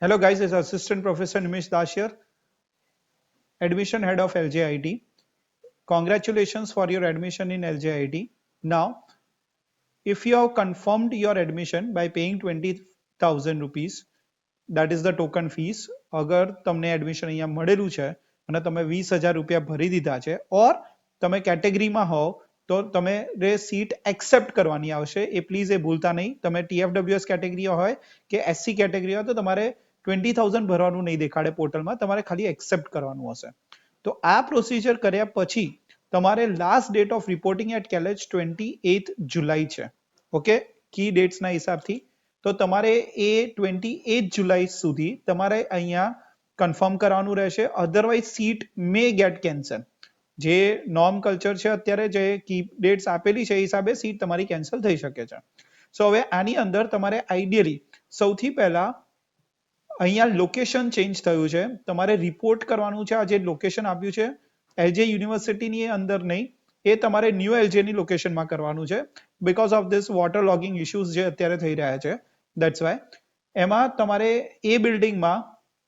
Hello guys, it's Assistant Professor Nimish Das here, Admission Head of LJIT. Congratulations for your admission in LJIT. Now, if you have confirmed your admission by paying 20,000 rupees, that is the token fees. અગર તમને admission અહીંયા મળેલું છે અને તમે 20,000 રૂપિયા ભરી દીધા છે ઓર તમે કેટેગરીમાં હોવ તો તમે સીટ એક્સેપ્ટ કરવાની આવશે એ પ્લીઝ એ ભૂલતા નહીં. તમે TFWS કેટેગરી હોય કે SC કેટેગરી હોય તો તમારે 20,000 ભરવાનું નહીં દેખાડે પોર્ટલમાં, તમારે ખાલી એક્સેપ્ટ કરવાનું હશે. તો આ પ્રોસિજર કર્યા પછી તમારે last date of reporting at college 28 જુલાઈ છે. ઓકે, કી ડેટ્સના હિસાબથી તો તમારે એ 28 જુલાઈ સુધી તમારે અહીંયા કન્ફર્મ કરવાનું રહેશે. અધરવાઇઝ સીટ મે ગેટ કેન્સલ. જે નોર્મ કલ્ચર છે અત્યારે જે કી ડેટ્સ આપેલી છે એ હિસાબે સીટ તમારી કેન્સલ થઈ શકે છે. સો હવે આની અંદર તમારે આઈડિયલી સૌથી પહેલા અહીંયા લોકેશન ચેન્જ થયું છે, તમારે રિપોર્ટ કરવાનું છે. આ જે લોકેશન આપ્યું છે LJ યુનિવર્સિટીની અંદર નહીં, એ તમારે ન્યૂ LJ ની લોકેશનમાં કરવાનું છે because of this water logging issues જે અત્યારે થઈ રહ્યા છે. That's why એમાં તમારે એ બિલ્ડિંગમાં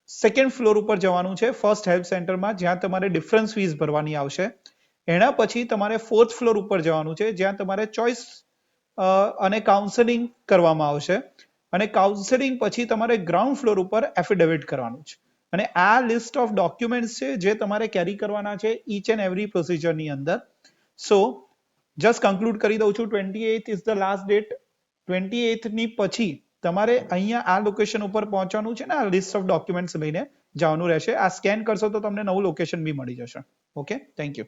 સેકન્ડ ફ્લોર ઉપર જવાનું છે, ફર્સ્ટ હેલ્પ સેન્ટરમાં, જ્યાં તમારે ડિફરન્સ ફીસ ભરવાની આવશે. એના પછી તમારે ફોર્થ ફ્લોર ઉપર જવાનું છે, જ્યાં તમારે ચોઇસ અને કાઉન્સેલિંગ કરવામાં આવશે. અને કાઉન્સેલિંગ પછી તમારે ગ્રાઉન્ડ ફ્લોર ઉપર એફિડેવિટ કરવાનું છે. અને આ લિસ્ટ ઓફ ડોક્યુમેન્ટ્સ છે જે તમારે કેરી કરવાના છે ઈચ એન્ડ એવરી પ્રોસિજરની અંદર. સો જસ્ટ કન્ક્લુડ કરી દઉં છું, 28 ઇઝ ધ લાસ્ટ ડેટ. 28 ની પછી તમારે અહીંયા આ લોકેશન ઉપર પહોંચવાનું છે ને આ લિસ્ટ ઓફ ડોક્યુમેન્ટ્સ લઈને જવાનું રહેશે. આ સ્કેન કરશો તો તમને નવું લોકેશન બી મળી જશે. Okay, thank you.